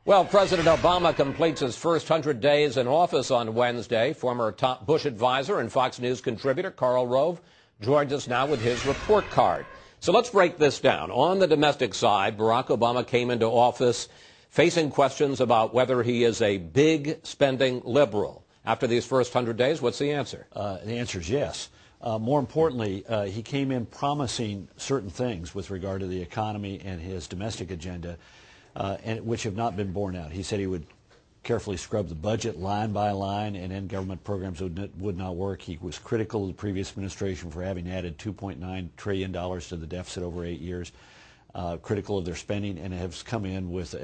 Well, President Obama completes his first 100 days in office on Wednesday. Former top Bush advisor and Fox News contributor Karl Rove joins us now with his report card. So let's break this down. On the domestic side, Barack Obama came into office facing questions about whether he is a big spending liberal. After these first 100 days, what's the answer? The answer is yes. More importantly, he came in promising certain things with regard to the economy and his domestic agenda, which have not been borne out. He said he would carefully scrub the budget line by line and end government programs would not work. He was critical of the previous administration for having added $2.9 trillion to the deficit over 8 years, critical of their spending, and has come in with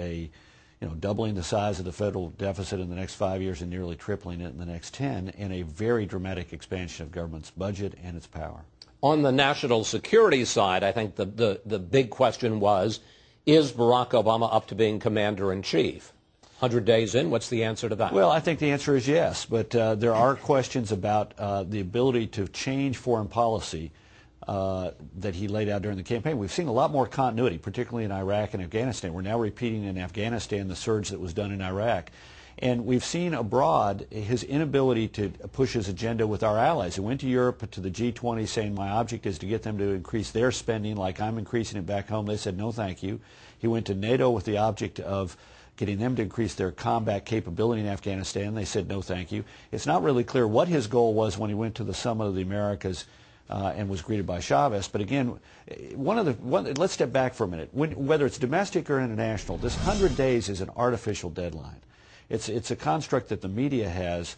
doubling the size of the federal deficit in the next 5 years and nearly tripling it in the next 10, and a very dramatic expansion of government's budget and its power. On the national security side, I think the big question was, is Barack Obama up to being commander-in-chief? 100 days in, what's the answer to that? Well, I think the answer is yes, but there are questions about the ability to change foreign policy that he laid out during the campaign. We've seen a lot more continuity, particularly in Iraq and Afghanistan. We're now repeating in Afghanistan the surge that was done in Iraq. And we've seen abroad his inability to push his agenda with our allies. He went to Europe, to the G20, saying my object is to get them to increase their spending like I'm increasing it back home. They said no thank you. He went to NATO with the object of getting them to increase their combat capability in Afghanistan. They said no thank you. It's not really clear what his goal was when he went to the Summit of the Americas and was greeted by Chavez. But again, let's step back for a minute. Whether it's domestic or international, this 100 days is an artificial deadline. It's a construct that the media has.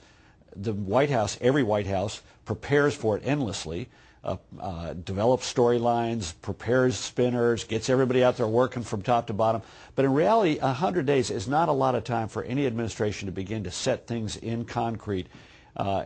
The White House, every White House, prepares for it endlessly, develops storylines, prepares spinners, gets everybody out there working from top to bottom. But in reality, 100 days is not a lot of time for any administration to begin to set things in concrete.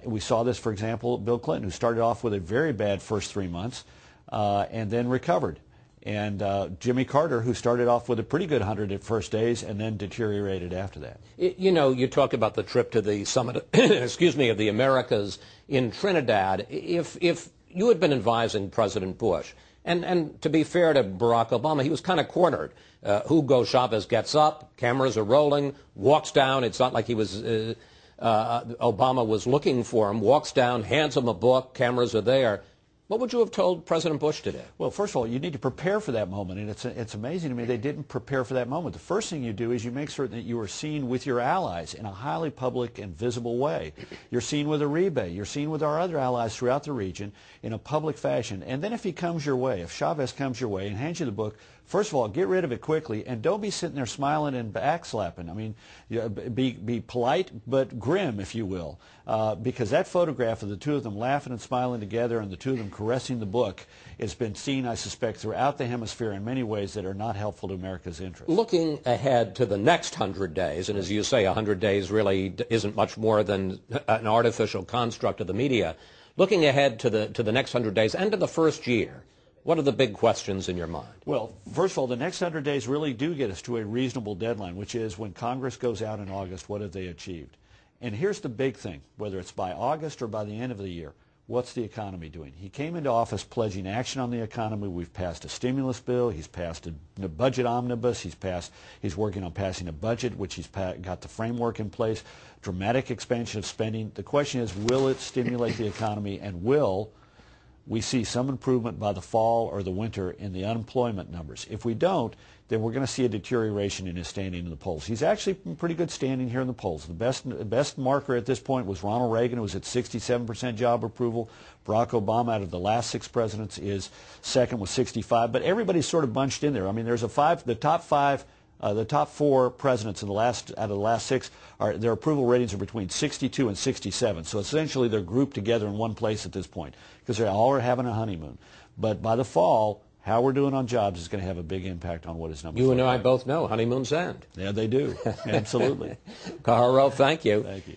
We saw this, for example, Bill Clinton, who started off with a very bad first 3 months and then recovered. And Jimmy Carter, who started off with a pretty good 100 at first days and then deteriorated after that. You know, you talk about the trip to the Summit, excuse me, of the Americas in Trinidad. If you had been advising President Bush, and to be fair to Barack Obama, he was kind of cornered. Hugo Chavez gets up, cameras are rolling, walks down. It's not like he was Obama was looking for him, walks down, hands him a book, cameras are there. What would you have told President Bush today? Well, first of all, you need to prepare for that moment, and it's amazing to me they didn't prepare for that moment. The first thing you do is you make certain that you are seen with your allies in a highly public and visible way. You're seen with Uribe, you're seen with our other allies throughout the region in a public fashion. And then if he comes your way, if Chavez comes your way and hands you the book, first of all, get rid of it quickly, and don't be sitting there smiling and backslapping. I mean, be polite but grim, if you will, because that photograph of the two of them laughing and smiling together and the two of them caressing the book has been seen, I suspect, throughout the hemisphere in many ways that are not helpful to America's interests. Looking ahead to the next 100 days, and as you say, 100 days really isn't much more than an artificial construct of the media. Looking ahead to the next 100 days and to the first year, what are the big questions in your mind? Well, first of all, the next 100 days really do get us to a reasonable deadline, which is when Congress goes out in August, what have they achieved? And here's the big thing, whether it's by August or by the end of the year, what's the economy doing? He came into office pledging action on the economy. We've passed a stimulus bill. He's passed a budget omnibus. He's working on passing a budget, which he's got the framework in place, dramatic expansion of spending. The question is, will it stimulate the economy, and will we see some improvement by the fall or the winter in the unemployment numbers? If we don't, then we're going to see a deterioration in his standing in the polls. He's actually in pretty good standing here in the polls. The best marker at this point was Ronald Reagan, who was at 67% job approval. Barack Obama, out of the last 6 presidents, is second with 65. But everybody's sort of bunched in there. I mean, there's the top 4 presidents out of the last 6, their approval ratings are between 62 and 67. So essentially they're grouped together in one place at this point because they all are having a honeymoon. But by the fall, how we're doing on jobs is going to have a big impact on what his numbers are. You and I both know honeymoons end. Yeah, they do. Absolutely. Karl Rove, thank you. Thank you.